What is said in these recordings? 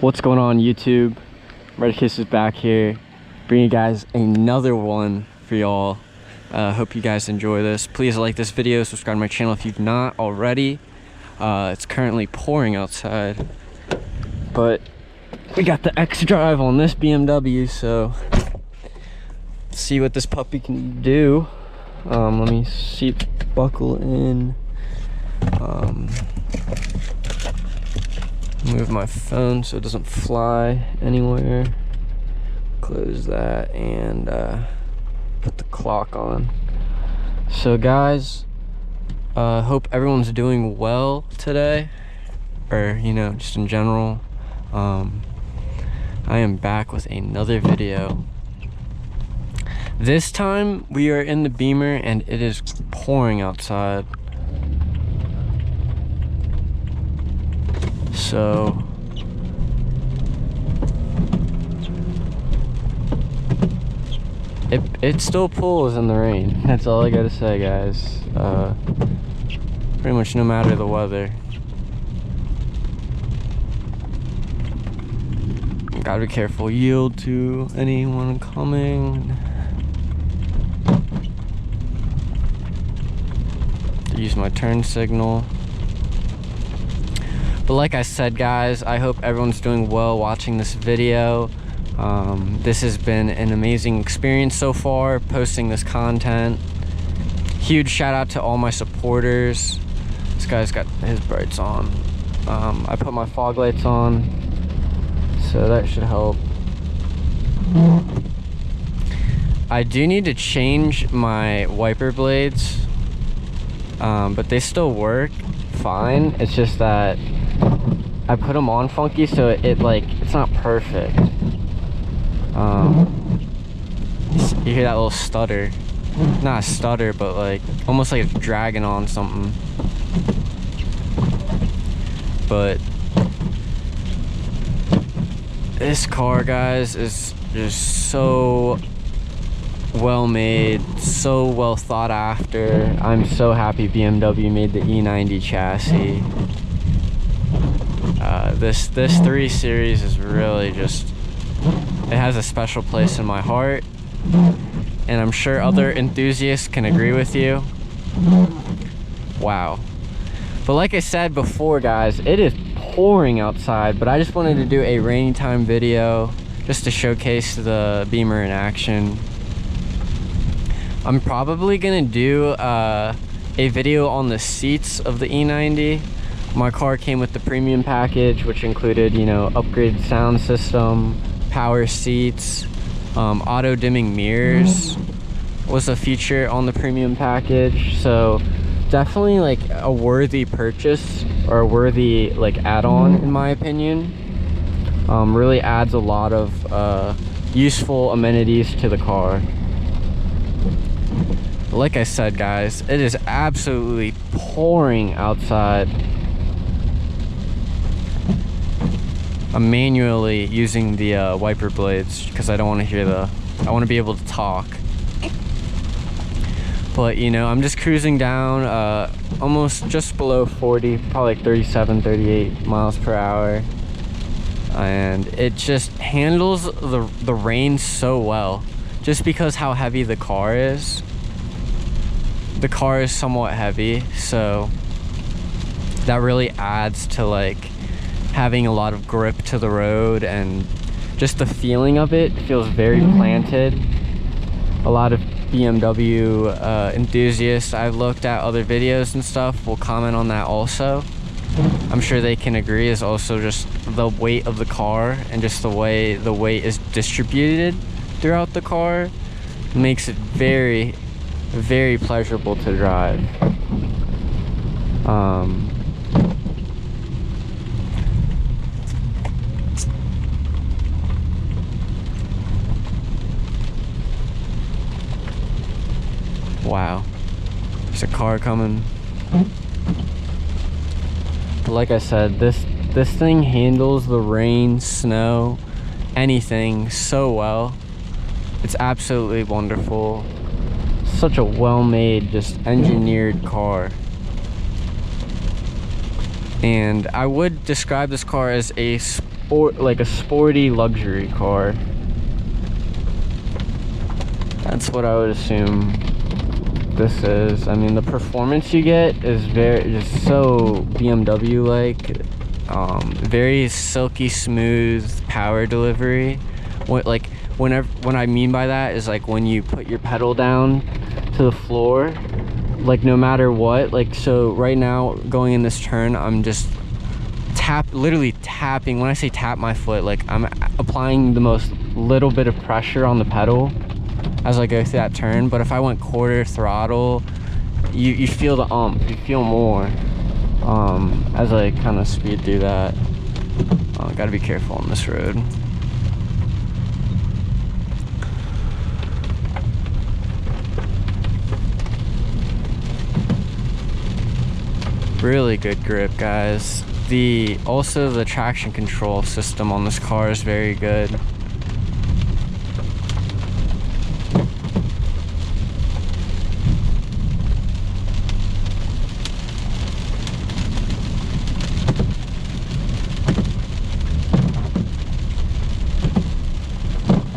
What's going on, YouTube? Red Kiss is back here, bringing you guys another one for y'all. Hope you guys enjoy this. Please like this video, subscribe to my channel if you've not already. It's currently pouring outside, but we got the X drive on this BMW, so let's see what this puppy can do. Let me seat buckle in. Move my phone so it doesn't fly anywhere. Close that and put the clock on. So guys, hope everyone's doing well today, or you know, just in general. I am back with another video. This time we are in the Beamer and it is pouring outside. So it still pulls in the rain. That's all I gotta say, guys. Pretty much no matter the weather. Gotta be careful. Yield to anyone coming. Use my turn signal. But like I said, guys, I hope everyone's doing well watching this video. This has been an amazing experience so far, posting this content. Huge shout out to all my supporters. This guy's got his brights on. I put my fog lights on, so that should help. I do need to change my wiper blades, but they still work fine. It's just that I put them on funky, so it's not perfect. You hear that little stutter? Not a stutter, but like almost like it's dragging on something. But this car, guys, is just so well made, so well thought after. I'm so happy BMW made the E90 chassis. This 3 Series is really just, it has a special place in my heart, and I'm sure other enthusiasts can agree with you. Wow. But like I said before, guys, it is pouring outside, but I just wanted to do a rainy time video just to showcase the Beamer in action. I'm probably gonna do a video on the seats of the E90. My car came with the premium package, which included, you know, upgraded sound system, power seats, auto dimming mirrors was a feature on the premium package. So definitely like a worthy purchase, or a worthy like add-on in my opinion. Really adds a lot of useful amenities to the car. Like I said, guys, it is absolutely pouring outside. I'm manually using the wiper blades because I don't want to hear I want to be able to talk. But you know, I'm just cruising down almost just below 40, probably like 37, 38 miles per hour. And it just handles the rain so well, just because how heavy the car is. The ar is somewhat heavy, so that really adds to like having a lot of grip to the road, and just the feeling of it feels very planted. A lot of BMW enthusiasts, I've looked at other videos and stuff, will comment on that also. I'm sure they can agree. Is also just the weight of the car, and just the way the weight is distributed throughout the car makes it very, very pleasurable to drive. Wow, there's a car coming. But like I said, this thing handles the rain, snow, anything so well. It's absolutely wonderful. Such a well-made, just engineered car. And I would describe this car as a like a sporty luxury car. That's what I would assume this is. I mean, the performance you get is just so BMW like. Very silky smooth power delivery. When I mean by that is like when you put your pedal down to the floor, like no matter what, like so right now going in this turn, I'm just literally tapping. When I say tap my foot, like I'm applying the most little bit of pressure on the pedal as I go through that turn. But if I went quarter throttle, you feel the you feel more as I kind of speed through that. Gotta be careful on this road. Really good grip, guys. Also the traction control system on this car is very good.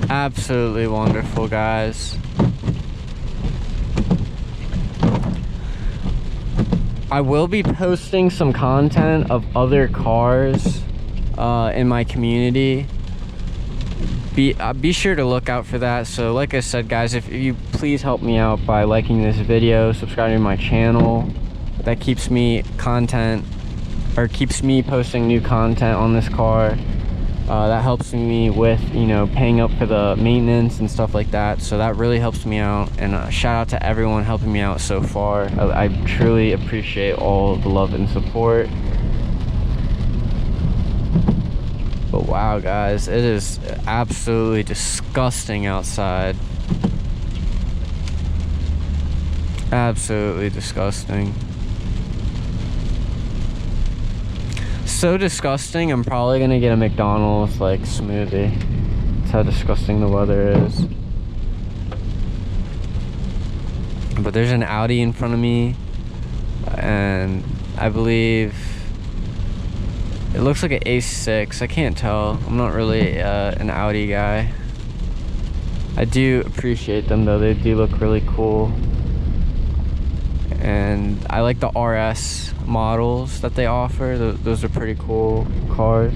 Absolutely wonderful, guys. I will be posting some content of other cars in my community. Be sure to look out for that. So like I said, guys, if you please help me out by liking this video, subscribing to my channel. That keeps me keeps me posting new content on this car. That helps me with, you know, paying up for the maintenance and stuff like that. So that really helps me out. And shout out to everyone helping me out so far. I truly appreciate all the love and support. But wow, guys, it is absolutely disgusting outside. Absolutely disgusting. So disgusting, I'm probably gonna get a McDonald's like smoothie. That's how disgusting the weather is. But there's an Audi in front of me, and I believe it looks like an A6. I can't tell. I'm not really an Audi guy. I do appreciate them though. They do look really cool. And I like the RS models that they offer. Those are pretty cool cars.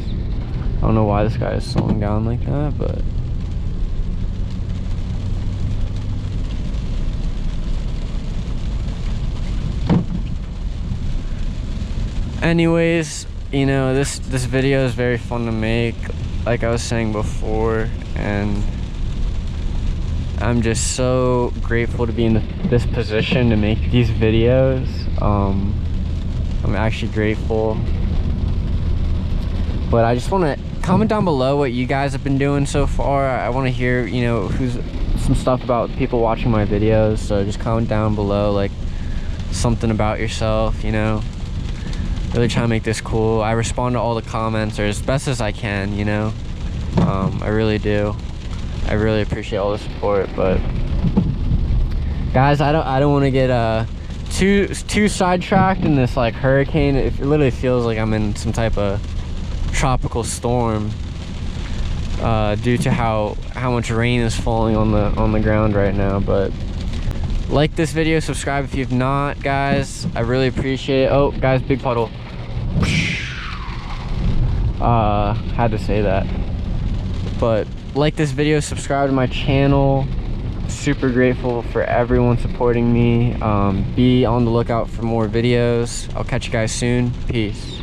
I don't know why this guy is slowing down like that, but anyways, you know, this video is very fun to make, like I was saying before, and I'm just so grateful to be in this position to make these videos. I'm actually grateful. But I just want to comment down below what you guys have been doing so far. I want to hear, you know, some stuff about people watching my videos. So just comment down below, like, something about yourself, you know. Really trying to make this cool. I respond to all the comments, or as best as I can, you know. I really do. I really appreciate all the support. But guys, I don't want to get too sidetracked in this like hurricane. It literally feels like I'm in some type of tropical storm due to how much rain is falling on the ground right now. But like this video, subscribe if you've not, guys. I really appreciate it. Oh guys, big puddle. Had to say that. But like this video, subscribe to my channel. Super grateful for everyone supporting me. Be on the lookout for more videos. I'll catch you guys soon. Peace.